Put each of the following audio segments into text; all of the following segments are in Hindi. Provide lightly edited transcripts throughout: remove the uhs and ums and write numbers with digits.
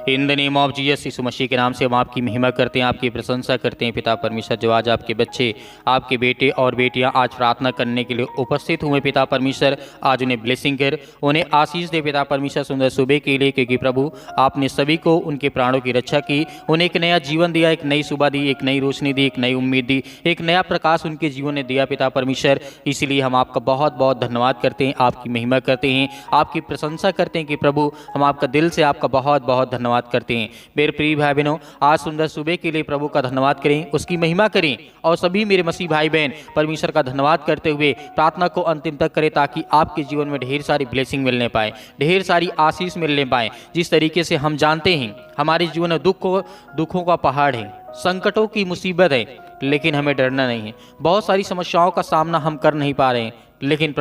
In the name of Jesus, यीशु मसीह के नाम से हम आपकी महिमा करते हैं, आपकी प्रशंसा करते हैं पिता परमेश्वर। जो आज आपके बच्चे, आपके बेटे और बेटियां आज प्रार्थना करने के लिए उपस्थित हुए पिता परमेश्वर, आज उन्हें ब्लेसिंग कर, उन्हें आशीष दे पिता परमेश्वर सुंदर सुबह के लिए, क्योंकि प्रभु आपने सभी को उनके प्राणों की रक्षा की, उन्हें एक नया जीवन दिया, एक नई सुबह दी, एक नई रोशनी दी, एक नई उम्मीद दी, एक नया प्रकाश उनके जीवन ने दिया पिता परमेश्वर। इसलिए हम आपका बहुत बहुत धन्यवाद करते हैं, आपकी महिमा करते हैं, आपकी प्रशंसा करते हैं कि प्रभु हम आपका दिल से आपका बहुत बहुत धन्यवाद करते हैं। मेरे प्रिय भाई बहनों, आज सुंदर सुबह के लिए प्रभु का धन्यवाद करें, उसकी महिमा करें और सभी मेरे मसीह भाई बहन परमेश्वर का धन्यवाद करते हुए प्रार्थना को अंतिम तक करें, ताकि आपके जीवन में ढेर सारी ब्लेसिंग मिलने पाए, ढेर सारी आशीष मिलने पाए। जिस तरीके से हम जानते हैं हमारे जीवन में दुखों का पहाड़ है, संकटों की मुसीबत है, लेकिन हमें डरना नहीं है। बहुत सारी समस्याओं का सामना हम कर नहीं पा रहे हैं, लेकिन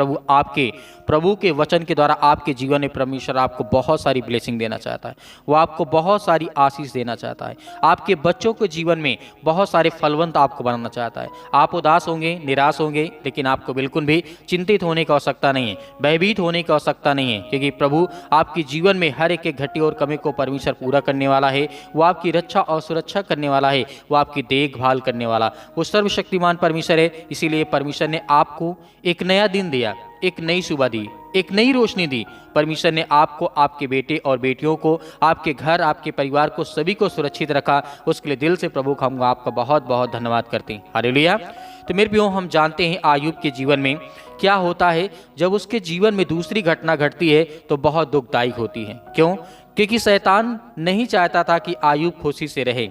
प्रभु के वचन के द्वारा आपके जीवन में परमेश्वर आपको बहुत सारी ब्लेसिंग देना चाहता है, वो आपको बहुत सारी आशीष देना चाहता है, आपके बच्चों के जीवन में बहुत सारे फलवंत आपको बनाना चाहता है। आप उदास होंगे, निराश होंगे, लेकिन आपको बिल्कुल भी चिंतित होने की आवश्यकता नहीं है, भयभीत होने की आवश्यकता नहीं है, क्योंकि प्रभु आपके जीवन में हर एक घटी और कमी को परमेश्वर पूरा करने वाला है। वो आपकी रक्षा और सुरक्षा करने वाला है, वो आपकी देखभाल करने वाला वो सर्वशक्तिमान परमेश्वर है। इसीलिए परमेश्वर ने आपको एक नया दिन दिया, एक नई सुबह दी, एक नई रोशनी दी। परमेश्वर ने आपको, आपके बेटे और बेटियों को, आपके घर, आपके परिवार को, सभी को सुरक्षित रखा। उसके लिए दिल से प्रभु का हम आपका बहुत बहुत धन्यवाद करते हैं। हालेलुया। तो मेरे प्रियो, हम जानते हैं आयुब के जीवन में क्या होता है। जब उसके जीवन में दूसरी घटना घटती है तो बहुत दुखदायक होती है। क्यों? क्योंकि शैतान नहीं चाहता था कि आयुब खुशी से रहे।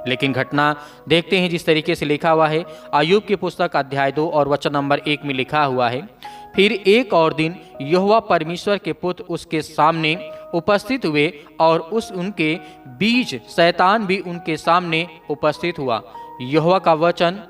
लेकिन घटना देखते हैं जिस तरीके से लिखा हुआ है। आयुब की पुस्तक अध्याय 2 और वचन नंबर 1 में लिखा हुआ है, फिर एक और दिन यहोवा परमेश्वर के पुत्र उसके सामने उपस्थित हुए और उनके बीच शैतान भी उनके सामने उपस्थित हुआ। यहोवा का वचन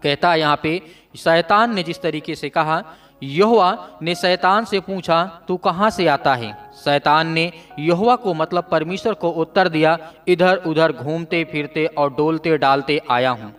कहता है यहाँ पे, शैतान ने जिस तरीके से कहा, यहोवा ने शैतान से पूछा, तू कहाँ से आता है? शैतान ने यहोवा को मतलब परमेश्वर को उत्तर दिया, इधर उधर घूमते फिरते और डोलते डालते आया हूँ।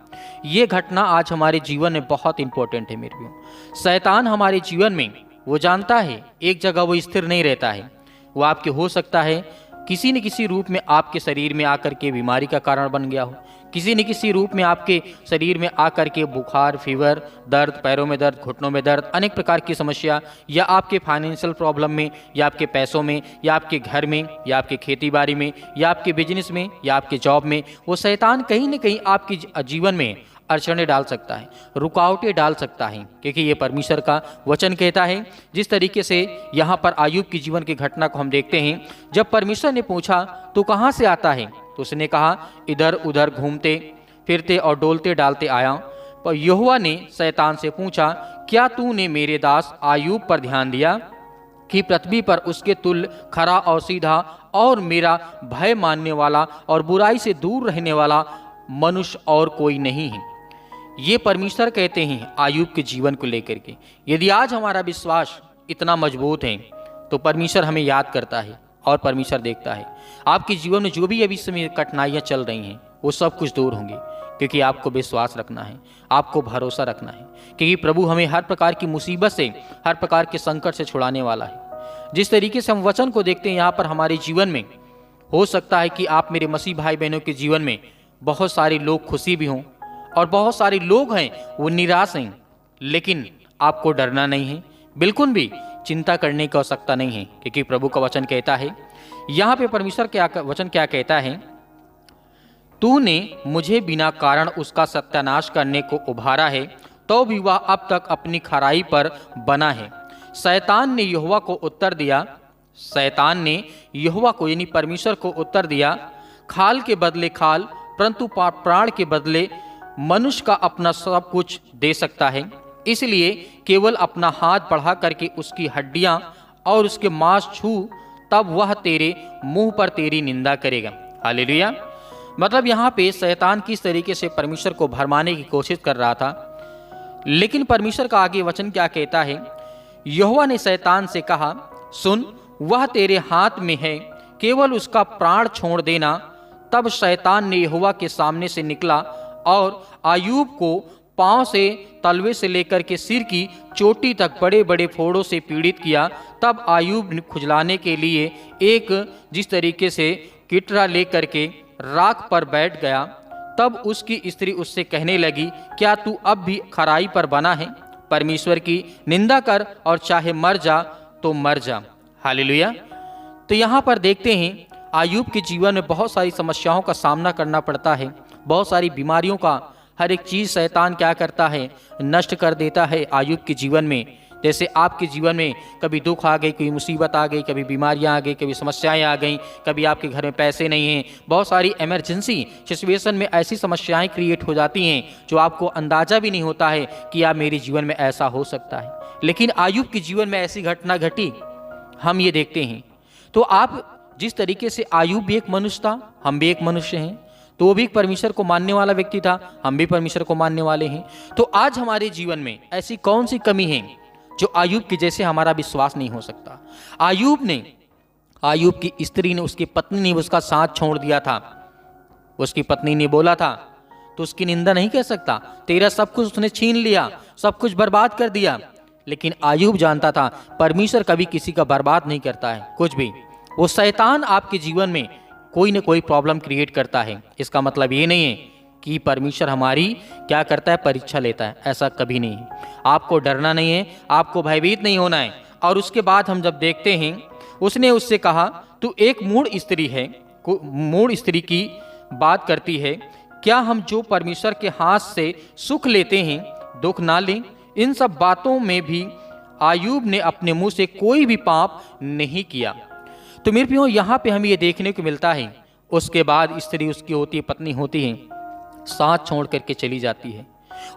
ये घटना आज हमारे जीवन में बहुत इंपॉर्टेंट है मेरे भाइयों। शैतान हमारे जीवन में, वो जानता है एक जगह वो स्थिर नहीं रहता है। वो आपके हो सकता है किसी न किसी रूप में आपके शरीर में आकर के बीमारी का कारण बन गया हो, किसी न किसी रूप में आपके शरीर में आकर के बुखार, फीवर, दर्द, पैरों में दर्द, घुटनों में दर्द, अनेक प्रकार की समस्या, या आपके फाइनेंशियल प्रॉब्लम में, या आपके पैसों में, या आपके घर में, या आपके खेती बाड़ी में, या आपके बिजनेस में, या आपके जॉब में, वो शैतान कहीं न कहीं आपके जीवन में अड़चने डाल सकता है, रुकावटें डाल सकता है, क्योंकि ये परमेश्वर का वचन कहता है। जिस तरीके से यहाँ पर आयुब की जीवन की घटना को हम देखते हैं, जब परमेश्वर ने पूछा, तू कहाँ से आता है? तो उसने कहा, इधर उधर घूमते फिरते और डोलते डालते आया। पर यहोवा ने शैतान से पूछा, क्या तूने मेरे दास आयुब पर ध्यान दिया कि पृथ्वी पर उसके तुल्य खरा और सीधा और मेरा भय मानने वाला और बुराई से दूर रहने वाला मनुष्य और कोई नहीं है? ये परमेश्वर कहते हैं आयुब के जीवन को लेकर के। यदि आज हमारा विश्वास इतना मजबूत है तो परमेश्वर हमें याद करता है और परमेश्वर देखता है। आपके जीवन में जो भी अभी समय कठिनाइयाँ चल रही हैं वो सब कुछ दूर होंगी, क्योंकि आपको विश्वास रखना है, आपको भरोसा रखना है, क्योंकि प्रभु हमें हर प्रकार की मुसीबत से, हर प्रकार के संकट से छुड़ाने वाला है। जिस तरीके से हम वचन को देखते हैं यहाँ पर हमारे जीवन में, हो सकता है कि आप मेरे मसीह भाई बहनों के जीवन में बहुत सारे लोग खुशी भी हों और बहुत सारे लोग हैं वो निराश हैं, लेकिन आपको डरना नहीं है, बिल्कुल भी चिंता करने की आवश्यकता नहीं है, क्योंकि प्रभु का वचन कहता है, यहाँ पे परमेश्वर वचन क्या कहता है, तूने मुझे बिना कारण उसका सत्यानाश करने को उभारा है, तो भी वह अब तक अपनी खराई पर बना है। शैतान ने यहोवा को उत्तर दिया, शैतान ने यहोवा को यानी परमेश्वर को उत्तर दिया, खाल के बदले खाल, परंतु प्राण के बदले मनुष्य का अपना सब कुछ दे सकता है। इसलिए केवल अपना हाथ बढ़ा करके उसकी हड्डियां और उसके मांस छू, तब वह तेरे मुंह पर तेरी निंदा करेगा। हालेलुया। मतलब यहाँ पे शैतान किस तरीके से परमेश्वर को भरमाने की कोशिश कर रहा था, लेकिन परमेश्वर का आगे वचन क्या कहता है, यहोवा ने शैतान से कहा, सुन, वह तेरे हाथ में है, केवल उसका प्राण छोड़ देना। तब शैतान ने यहोवा के सामने से निकला और आयुब को पांव से, तलवे से लेकर के सिर की चोटी तक बड़े बड़े फोड़ों से पीड़ित किया। तब आयुब ने खुजलाने के लिए एक जिस तरीके से किटरा लेकर के राख पर बैठ गया। तब उसकी स्त्री उससे कहने लगी, क्या तू अब भी खराई पर बना है? परमेश्वर की निंदा कर और चाहे मर जा तो मर जा। हालेलुया। तो यहाँ पर देखते हैं आयूब के जीवन में बहुत सारी समस्याओं का सामना करना पड़ता है, बहुत सारी बीमारियों का हर एक चीज़ शैतान क्या करता है, नष्ट कर देता है आयूब के जीवन में। जैसे आपके जीवन में कभी दुख आ गई, कोई मुसीबत आ गई, कभी बीमारियां आ गई, कभी समस्याएं आ गई, कभी आपके घर में पैसे नहीं हैं, बहुत सारी इमरजेंसी सिचुएशन में ऐसी समस्याएं क्रिएट हो जाती हैं जो आपको अंदाज़ा भी नहीं होता है कि आप मेरे जीवन में ऐसा हो सकता है। लेकिन आयूब के जीवन में ऐसी घटना घटी, हम ये देखते हैं। तो आप जिस तरीके से आयूब भी एक मनुष्य था, हम भी एक मनुष्य हैं, तो वो भी परमेश्वर को मानने वाला व्यक्ति था, हम भी परमेश्वर को मानने वाले हैं। तो आज हमारे जीवन में ऐसी कौन सी कमी है जो आयूब की जैसे हमारा विश्वास नहीं हो सकता? आयूब की स्त्री ने, उसकी पत्नी ने उसका साथ छोड़ दिया था। उसकी पत्नी ने बोला था तो उसकी निंदा नहीं कर सकता, तेरा सब कुछ उसने छीन लिया, सब कुछ बर्बाद कर दिया। लेकिन आयूब जानता था परमेश्वर कभी किसी का बर्बाद नहीं करता है कुछ भी। वो शैतान आपके जीवन में कोई ना कोई प्रॉब्लम क्रिएट करता है, इसका मतलब ये नहीं है कि परमेश्वर हमारी क्या करता है, परीक्षा लेता है, ऐसा कभी नहीं है। आपको डरना नहीं है, आपको भयभीत नहीं होना है। और उसके बाद हम जब देखते हैं, उसने उससे कहा तू एक मूढ़ स्त्री है, मूढ़ स्त्री की बात करती है, क्या हम जो परमेश्वर के हाथ से सुख लेते हैं दुख ना लें? इन सब बातों में भी आयूब ने अपने मुंह से कोई भी पाप नहीं किया। तो मेरे प्रियो, यहाँ पे हमें ये देखने को मिलता है, उसके बाद स्त्री उसकी होती है, पत्नी होती है, साथ छोड़ करके चली जाती है।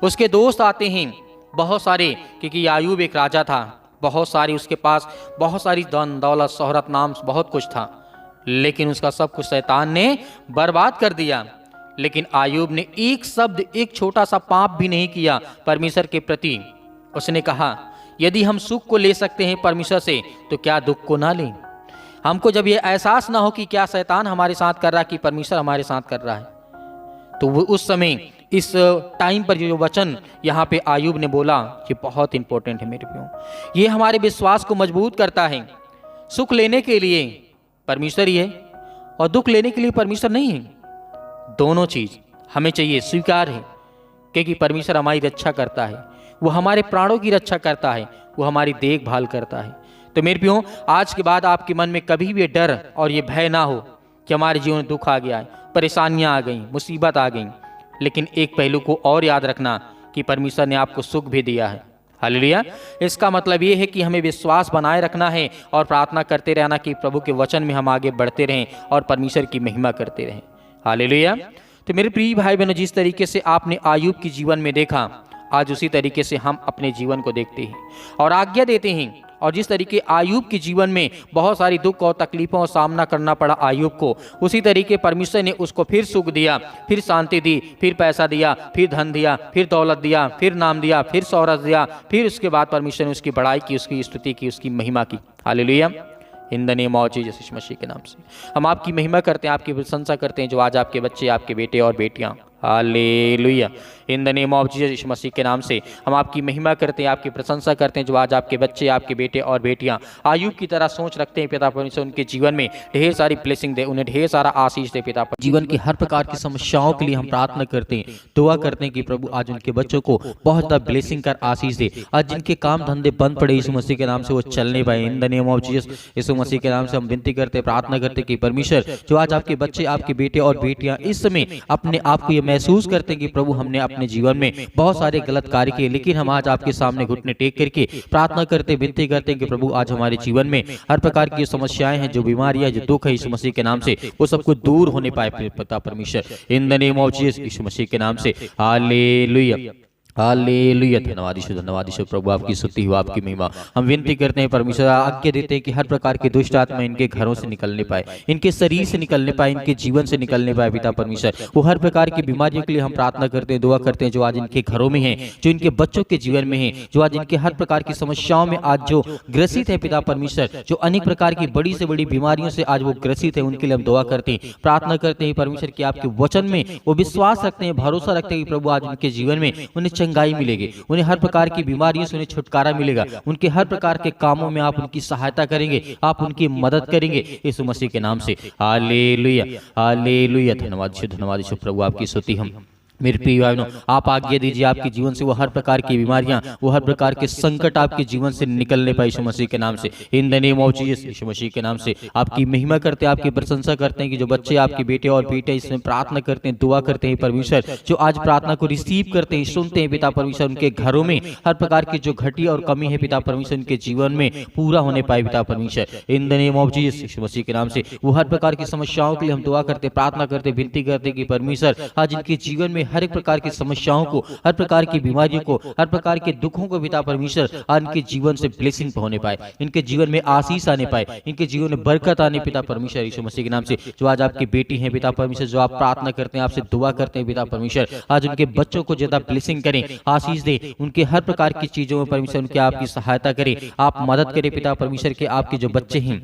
उसके दोस्त आते हैं बहुत सारे, क्योंकि आयूब एक राजा था, बहुत सारी उसके पास बहुत सारी धन दौलत शोहरत नाम बहुत कुछ था, लेकिन उसका सब कुछ शैतान ने बर्बाद कर दिया। लेकिन आयूब ने एक शब्द, एक छोटा सा पाप भी नहीं किया परमेश्वर के प्रति। उसने कहा यदि हम सुख को ले सकते हैं परमेश्वर से तो क्या दुख को ना लें? हमको जब ये एहसास ना हो कि क्या शैतान हमारे साथ कर रहा है कि परमेश्वर हमारे साथ कर रहा है, तो वो उस समय इस टाइम पर जो वचन यहाँ पे आयूब ने बोला ये बहुत इंपॉर्टेंट है मेरे प्रियो। ये हमारे विश्वास को मजबूत करता है। सुख लेने के लिए परमेश्वर ही है और दुख लेने के लिए परमेश्वर नहीं है। दोनों चीज हमें चाहिए, स्वीकार है, क्योंकि परमेश्वर हमारी रक्षा करता है, वो हमारे प्राणों की रक्षा करता है, वो हमारी देखभाल करता है। तो मेरे प्रियो, आज के बाद आपके मन में कभी भी डर और ये भय ना हो कि हमारे जीवन में दुख आ गया है, परेशानियां आ गई, मुसीबत आ गई। लेकिन एक पहलू को और याद रखना कि परमेश्वर ने आपको सुख भी दिया है। हालेलुया। इसका मतलब ये है कि हमें विश्वास बनाए रखना है और प्रार्थना करते रहना कि प्रभु के वचन में हम आगे बढ़ते रहें और परमेश्वर की महिमा करते रहें। हालेलुया। तो मेरे प्रिय भाई बहनों, जिस तरीके से आपने आयूब के जीवन में देखा, आज उसी तरीके से हम अपने जीवन को देखते हैं और आज्ञा देते हैं। और जिस तरीके आयूब के जीवन में बहुत सारी दुख और तकलीफों का सामना करना पड़ा आयूब को, उसी तरीके परमेश्वर ने उसको फिर सुख दिया, फिर शांति दी, फिर पैसा दिया, फिर धन दिया, फिर दौलत दिया, फिर नाम दिया, फिर शोहरत दिया, फिर उसके बाद परमेश्वर ने उसकी बड़ाई की, उसकी स्तुति की, उसकी महिमा की। Hallelujah. In the name of Jesus यीशु मसीह के नाम से हम आपकी महिमा करते हैं, आपकी प्रशंसा करते हैं जो आज आपके बच्चे, आपके बेटे और बेटियां, hallelujah, in the name of Jesus यीशु मसीह के नाम से हम आपकी महिमा करते हैं, आपकी प्रशंसा करते हैं जो आज आपके बच्चे, आपके बेटे और बेटियां आयूब की तरह सोच रखते हैं। पिता परमेश्वर उनके जीवन में ढेर सारी ब्लेसिंग दे, उन्हें ढेर सारा आशीष दे। पिता जीवन की हर प्रकार की समस्याओं के लिए हम प्रार्थना करते हैं, दुआ करते हैं कि प्रभु आज उनके बच्चों को बहुत ज़्यादा ब्लेसिंग कर आशीष दे। आज जिनके काम धंधे बंद पड़े यीशु मसीह के नाम से वो चलने पाए। In the name of Jesus यीशु मसीह के नाम से हम विनती करते, प्रार्थना करते कि परमेश्वर जो आज आपके बच्चे, आपके बेटे और बेटियां इस समय अपने आप को ये महसूस करते हैं कि प्रभु हमने अपने जीवन में बहुत सारे गलत कार्य किए, लेकिन हम आज आपके सामने घुटने टेक करके प्रार्थना करते, विनती करते हैं कि प्रभु आज हमारे जीवन में हर प्रकार की समस्याएं हैं, जो बीमारियां, जो दुख है यीशु मसीह के नाम से वो सब कुछ दूर होने पाए। पिता परमेश्वर in the name of Jesus यीशु मसीह के नाम से हालेलुया, हालेलुया। धन्यवाद यीशु प्रभु, आपकी स्तुति हो, आपकी महिमा। हम विनती करते हैं परमेश्वर, आज्ञा देते हैं कि हर प्रकार के दुष्ट आत्मा इनके घरों से निकलने पाए, इनके शरीर से निकलने पाए, इनके जीवन से निकलने पाए। पिता परमेश्वर, वो हर प्रकार की बीमारियों के लिए हम प्रार्थना करते हैं, दुआ करते हैं जो आज इनके घरों में है, जो इनके बच्चों के जीवन में है, जो आज इनके हर प्रकार की समस्याओं में आज जो ग्रसित है। पिता परमेश्वर, जो अनेक प्रकार की बड़ी से बड़ी बीमारियों से आज वो ग्रसित है, उनके लिए हम दुआ करते हैं, प्रार्थना करते हैं परमेश्वर कि आपके वचन में वो विश्वास रखते हैं, भरोसा रखते हैं कि प्रभु आज उनके जीवन में उन्हें चंगाई मिलेगी, उन्हें हर प्रकार की बीमारियों से उन्हें छुटकारा मिलेगा, उनके हर प्रकार के कामों में आप उनकी सहायता करेंगे, आप उनकी मदद करेंगे यीशु मसीह के नाम से। Hallelujah, hallelujah. धन्यवाद यीशु प्रभु, आपकी स्तुति हम। मेरे प्रिय भाइयों, आप आज्ञा दीजिए आपके जीवन से वो हर प्रकार की बीमारियां, वो हर प्रकार के संकट आपके जीवन से निकलने पाए यीशु मसीह के नाम से। In the name of Jesus, यीशु मसीह के नाम से आपकी महिमा करते हैं, आपकी प्रशंसा करते हैं कि जो बच्चे आपके बेटे और बेटे इसमें प्रार्थना करते हैं, दुआ करते हैं परमेश्वर, जो आज प्रार्थना को रिसीव करते हैं, सुनते हैं पिता परमेश्वर, उनके घरों में हर प्रकार की जो घटिया और कमी है पिता परमेश्वर उनके जीवन में पूरा होने पाए पिता परमेश्वर। In the name of Jesus, यीशु मसीह के नाम से वो हर प्रकार की समस्याओं के लिए हम दुआ करते, प्रार्थना करते, विनती करते कि परमेश्वर आज इनके जीवन में हर एक प्रकार की समस्याओं को, हर प्रकार की बीमारियों को, हर प्रकार के दुखों को पिता परमेश्वर आज इनके जीवन से ब्लेसिंग होने पाए, इनके जीवन में आशीष आने पाए, इनके जीवन में बरकत आने पिता परमेश्वर यीशु मसीह के नाम से। जो आज आपकी बेटी हैं पिता परमेश्वर, जो आप प्रार्थना करते हैं, आपसे दुआ करते हैं पिता परमेश्वर, आज उनके बच्चों को ज्यादा ब्लेसिंग करें, आशीष दे, उनके हर प्रकार की चीजों में परमेश्वर उनकी आपकी सहायता करें, आप मदद करें पिता परमेश्वर के। आपके जो बच्चे हैं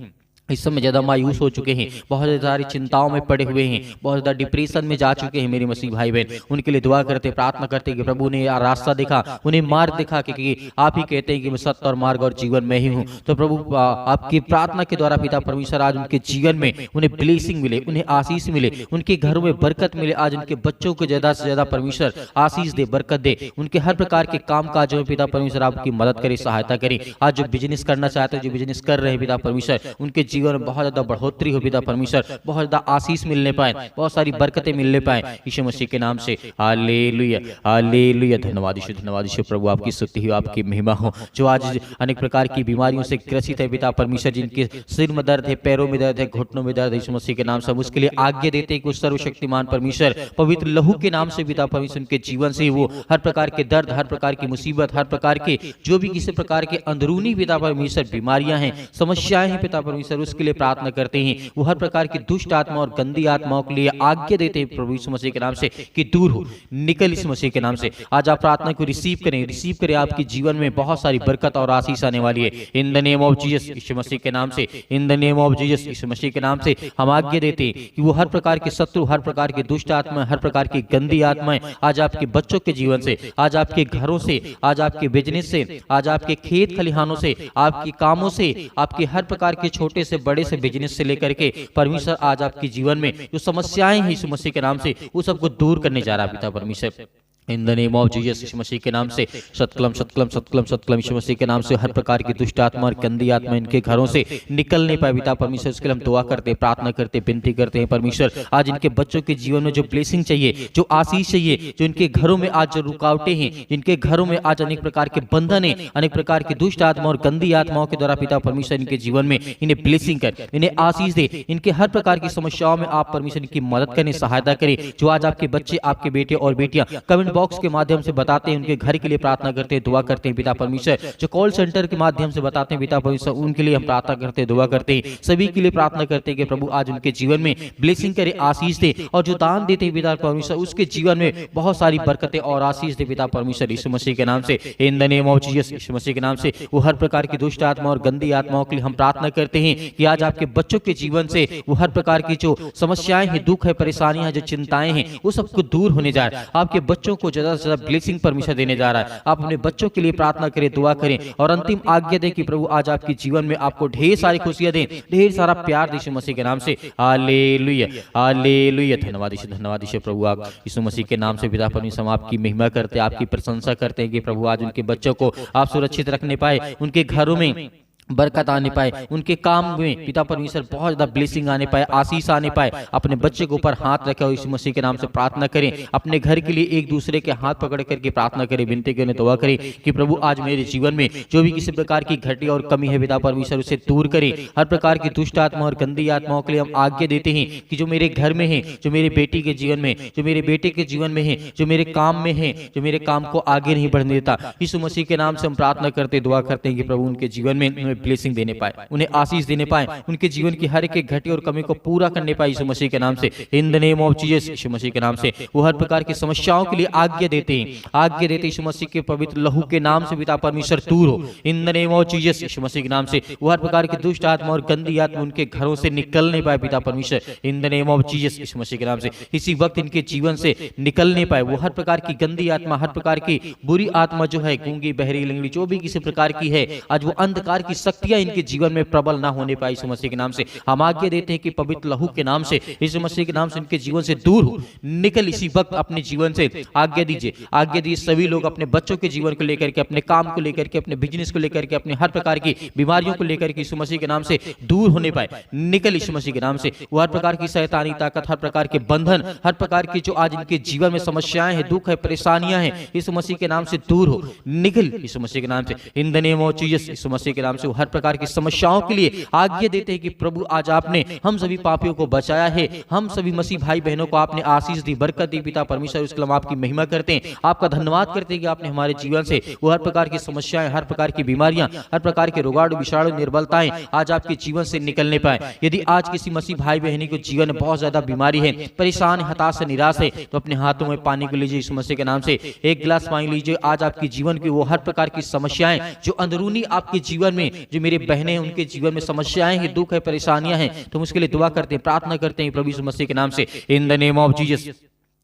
इस समय ज़्यादा मायूस हो चुके हैं, बहुत सारी चिंताओं में पड़े हुए हैं, बहुत ज़्यादा डिप्रेशन में जा चुके हैं मेरे मसीह भाई बहन, उनके लिए दुआ करते, प्रार्थना करते कि प्रभु ने यार रास्ता दिखा, उन्हें मार्ग दिखा, क्योंकि आप ही कहते हैं कि मैं सत्य और मार्ग और जीवन में ही हूँ। तो प्रभु आपकी प्रार्थना के द्वारा पिता परमेश्वर आज उनके जीवन में उन्हें ब्लेसिंग मिले, उन्हें आशीष मिले, उनके घरों में बरकत मिले, आज उनके बच्चों को ज़्यादा से ज़्यादा परमेश्वर आशीष दे, बरकत दे, उनके हर प्रकार के काम काजों में पिता परमेश्वर आपकी मदद करे, सहायता करे। आज जो बिजनेस करना चाहते हैं, जो बिजनेस कर रहे हैं पिता परमेश्वर, उनके जीवन में बहुत ज़्यादा बढ़ोतरी हो पिता परमेश्वर, बहुत ज्यादा आशीष मिलने पाए, बहुत सारी बरकतें मिलने पाए यीशु मसीह के नाम से। Hallelujah, hallelujah. धन्यवाद यीशु प्रभु, आपकी स्तुति हो, आपकी महिमा हो। जो आज अनेक प्रकार की बीमारियों से ग्रसित है पिता परमेश्वर, जिनके सिर में दर्द है, पैरों में दर्द है, घुटनों में दर्द है, यीशु मसीह के नाम से उसके लिए आज्ञा देते हैं कि उस सर्वशक्तिमान परमेश्वर पवित्र लहू के नाम से पिता परमेश्वर उनके जीवन से वो हर प्रकार के दर्द, हर प्रकार की मुसीबत, हर प्रकार के जो भी किसी प्रकार के अंदरूनी पिता परमेश्वर बीमारियां हैं, समस्याएं हैं पिता परमेश्वर, उसके लिए प्रार्थना करते हैं। वो हर प्रकार की दुष्ट आत्मा और गंदी आत्माओं के लिए आज्ञा देते हैं प्रभु यीशु मसीह के नाम से कि दूर हो, निकल यीशु मसीह के नाम से। आज आप प्रार्थना को रिसीव करें, रिसीव करें, आपके जीवन में बहुत सारी बरकत और आशीष आने वाली है in the name of Jesus, यीशु मसीह के नाम से। In the name of Jesus, यीशु मसीह के नाम से हम आज्ञा देते हैं कि वो हर प्रकार के शत्रु, हर प्रकार के दुष्ट आत्मा, हर प्रकार की गंदी आत्माएं आज आपके बच्चों के जीवन से, आज आपके घरों से, आज आपके बिजनेस से, आज आपके खेत खलिहानों से, आपके कामों से, आपके हर प्रकार के छोटे से बड़े से बिजनेस से लेकर के परमेश्वर आज आपके जीवन में जो समस्याएं हैं यीशु मसीह के नाम से वो सबको दूर करने जा रहा है पिता परमेश्वर। In the name of Jesus, यीशु मसीह के नाम से सतकलम सतकलम सतकलम सतकलम, यीशु मसीह के नाम से हर प्रकार की दुष्ट आत्मा और गंदी आत्मा इनके घरों से निकल नहीं पाए पिता परमेश्वर। उसके लिए हम दुआ करते, प्रार्थना करते, विनती करते हैं परमेश्वर, आज इनके बच्चों के जीवन में जो ब्लेसिंग चाहिए, जो आशीष चाहिए, जो इनके घरों में आज जो रुकावटें हैं, जिनके घरों में आज अनेक प्रकार के बंधन है, अनेक प्रकार की दुष्ट आत्मा और गंदी आत्माओं के द्वारा पिता परमेश्वर इनके जीवन में इन्हें ब्लेसिंग कर, इन्हें आशीष दे, इनके हर प्रकार की समस्याओं में आप परमेश्वर इनकी मदद करें, सहायता करें। जो आज आपके बच्चे, आपके बेटे और बेटियां कमेंट बॉक्स के माध्यम से बताते हैं, उनके घर के लिए प्रार्थना करते हैं, दुआ करते हैं पिता परमेश्वर, जो कॉल सेंटर के माध्यम से बताते हैं पिता परमेश्वर, उनके लिए हम प्रार्थना करते हैं, दुआ करते हैं, सभी के लिए प्रार्थना करते हैं कि प्रभु आज उनके जीवन में ब्लेसिंग करे, आशीष दे, और जो दान देते हैं पिता परमेश्वर उसके जीवन में बहुत सारी बरकतें और आशीष दे पिता परमेश्वर यीशु मसीह के नाम से। In the name of Jesus, यीशु मसीह के नाम से वो हर प्रकार की दुष्ट आत्मा और गंदी आत्माओं के लिए हम प्रार्थना करते हैं कि आज आपके बच्चों के जीवन से वो हर प्रकार की जो समस्याएं हैं, दुख है, परेशानियां, जो चिंताएं हैं, वो सबको दूर होने जा रहा है। आपके बच्चों को ज्यादा से ज्यादा ब्लेसिंग परमेश्वर देने जा रहा है। आप अपने बच्चों के लिए प्रार्थना करें, दुआ करें, और अंतिम आज्ञा दें कि प्रभु आज आपके जीवन में आपको ढेर सारी खुशियां दें, ढेर सारा प्यार यीशु मसीह के नाम से। Hallelujah, hallelujah. धन्यवाद यीशु प्रभु, आप यीशु मसीह के नाम से पिता परमेश्वर हम आपकी महिमा करते हैं, आपकी प्रशंसा करते हैं कि प्रभु आज उनके बच्चों को आप सुरक्षित रखने पाए, उनके घरों में बरकत आने पाए, उनके काम में पिता परमेश्वर बहुत ज्यादा ब्लेसिंग आने पाए, आशीष आने पाए। अपने बच्चे के ऊपर हाथ रखे और यीशु मसीह के नाम से प्रार्थना करें, अपने घर के लिए एक दूसरे के हाथ पकड़ करके प्रार्थना करें, विनती करें, दुआ करें कि प्रभु आज मेरे जीवन में जो भी किसी प्रकार की घटी और कमी है पिता परमेश्वर उसे दूर करें। हर प्रकार की दुष्ट आत्मा और गंदी आत्माओं के लिए हम आज्ञा देते हैं कि जो मेरे घर में है, जो मेरी बेटी के जीवन में, जो मेरे बेटे के जीवन में है, जो मेरे काम में है, जो मेरे काम को आगे नहीं बढ़ने देता, यीशु मसीह के नाम से हम प्रार्थना करते, दुआ करते हैं कि प्रभु उनके जीवन में में ब्लेसिंग देने पाए, उन्हें आशीष देने पाए, उनके जीवन की हर एक घटी और कमी को पूरा करने पाए यीशु मसीह के नाम से। In the name of Jesus, यीशु मसीह के नाम से वो हर प्रकार की समस्याओं के लिए आज्ञा देते हैं, आज्ञा देते यीशु मसीह के पवित्र लहू के नाम से पिता परमेश्वर दूर हो। In the name of Jesus, यीशु मसीह के नाम से वो हर प्रकार की दुष्ट आत्मा और गंदी आत्मा उनके घरों से निकलने पाए पिता परमेश्वर। In the name of Jesus, यीशु मसीह के नाम से इसी वक्त इनके जीवन से निकलने पाए वो हर प्रकार की गंदी आत्मा, हर प्रकार की बुरी आत्मा जो है, गूंगी, बहरी, लंगड़ी, जो भी किसी प्रकार की है, आज वो अंधकार की शक्तियां इनके जीवन में प्रबल ना होने पाए यीशु मसीह के नाम से। हम आज्ञा देते हैं कि पवित्र लहू के नाम से, यीशु मसीह के नाम से इनके जीवन से दूर हो, निकल इसी वक्त अपने जीवन से। आज्ञा दीजिए, आज्ञा दीजिए सभी लोग अपने बच्चों के जीवन को लेकर के, अपने काम को लेकर के, अपने बिजनेस को लेकर के, अपने हर प्रकार की बीमारियों को लेकर के यीशु मसीह के नाम से दूर होने पाए, निकल यीशु मसीह के नाम से। वो हर प्रकार की शैतानी ताकत, हर प्रकार के बंधन, हर प्रकार की जो आज इनके जीवन में समस्याएं हैं, दुख है, परेशानियां हैं, यीशु मसीह के नाम से दूर हो, निकल यीशु मसीह के नाम से। In the name of Jesus, यीशु मसीह के नाम से वो हर प्रकार की समस्याओं के लिए आज्ञा देते हैं कि प्रभु आज आपने हम सभी पापियों को बचाया है, हम सभी मसीह भाई बहनों को आपने आशीष दी, बरकत दी पिता परमेश्वर। उसके लिए हम आपकी महिमा करते हैं, आपका धन्यवाद करते हैं कि आपने हमारे जीवन से वो हर प्रकार की समस्याएं, हर प्रकार की बीमारियां, हर प्रकार के रोगाणु, विषाणु, निर्बलताएं आज आपके जीवन से निकलने पाए। यदि आज किसी मसीह भाई बहनी को जीवन में बहुत ज्यादा बीमारी है, परेशान, हताश, निराश है, तो अपने हाथों में पानी को लीजिए यीशु मसीह के नाम से, एक गिलास पानी लीजिए। आज आपके जीवन की वो हर प्रकार की समस्याएं जो अंदरूनी आपके जीवन में, जो मेरे बहनें हैं उनके जीवन में समस्याएं हैं, दुख है, परेशानियां हैं, तो उसके लिए दुआ करते हैं, प्रार्थना करते हैं प्रभु यीशु मसीह के नाम से। In the name of Jesus,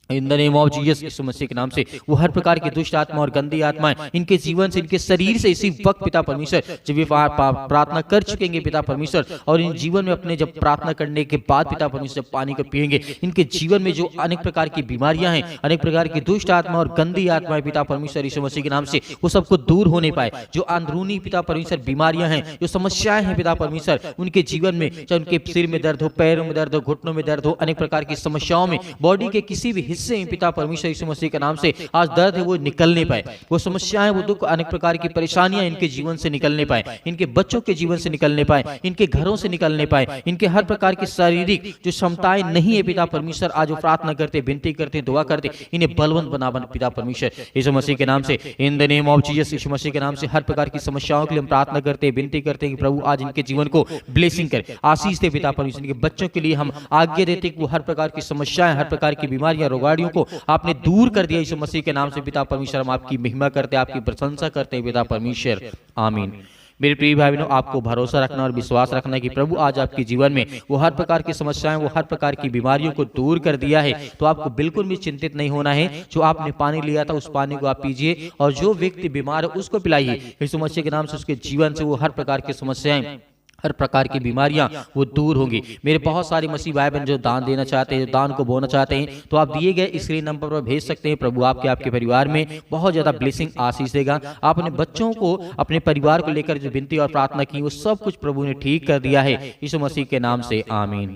in the name of Jesus, यीशु मसीह के नाम से वो हर प्रकार की दुष्ट आत्मा और गंदी आत्माएं इनके जीवन से, इनके शरीर से इसी वक्त पिता परमेश्वर, जब ये प्रार्थना कर चुकेंगे पिता परमेश्वर, और इन जीवन में अपने जब प्रार्थना करने के बाद पिता परमेश्वर जब पानी को पिएंगे, इनके जीवन में जो अनेक प्रकार की बीमारियां हैं, अनेक प्रकार की दुष्ट आत्मा और गंदी आत्माएं पिता परमेश्वर यीशु मसीह के नाम से वो सबको दूर होने पाए। जो अंदरूनी पिता परमेश्वर बीमारियां हैं, जो समस्याएं हैं पिता परमेश्वर उनके जीवन में, चाहे उनके सिर में दर्द हो, पैरों में दर्द हो, घुटनों में दर्द हो, अनेक प्रकार की समस्याओं में, बॉडी के किसी भी हिस्से में पिता परमेश्वर यीशु मसीह के नाम से आज दर्द है वो निकलने पाए, वो समस्याएं, वो दुख, अनेक प्रकार की परेशानियां इनके जीवन से निकलने पाए, इनके बच्चों के जीवन से निकलने पाए, इनके घरों से निकलने पाए, इनके हर प्रकार की शारीरिक जो क्षमताएं नहीं है पिता परमेश्वर, आज वो प्रार्थना करते, विनती करते, दुआ करते, इन्हें बलवंत बना पिता परमेश्वर यीशु मसीह के नाम से। In the name of Jesus, यीशु मसीह के नाम से हर प्रकार की समस्याओं के लिए हम प्रार्थना करते, विनती करते हैं कि प्रभु आज इनके जीवन को ब्लेसिंग करे, आशीष दे पिता परमेश्वर। इनके बच्चों के लिए हम आज्ञा देते कि वो हर प्रकार की समस्याएं, हर प्रकार की बीमारियां, रोगाणियों को आपने दूर कर दिया यीशु मसीह के नाम से पिता परमेश्वर। हम आपकी महिमा करते, आपकी प्रशंसा करते हैं पिता परमेश्वर, आमीन। मेरे प्रिय भाई बहनों, आपको भरोसा रखना और विश्वास रखना कि प्रभु आज आपके जीवन में वो हर प्रकार की समस्याएं, वो हर प्रकार की बीमारियों को दूर कर दिया है। तो आपको बिल्कुल भी चिंतित नहीं होना है। जो आपने पानी लिया था उस पानी को आप पीजिए, और जो व्यक्ति बीमार है उसको पिलाइए यीशु मसीह के नाम से। उसके जीवन से वो हर प्रकार की समस्याएं, हर प्रकार की बीमारियां वो दूर होंगी। मेरे बहुत सारे मसीह भाई बहन जो दान देना चाहते हैं, जो दान को बोना चाहते हैं, तो आप दिए गए स्क्रीन नंबर पर भेज सकते हैं। प्रभु आपके परिवार में बहुत ज्यादा ब्लेसिंग, आशीष देगा। आप अपने बच्चों को, अपने परिवार को लेकर जो विनती और प्रार्थना की, वो सब कुछ प्रभु ने ठीक कर दिया है यीशु मसीह के नाम से, आमीन।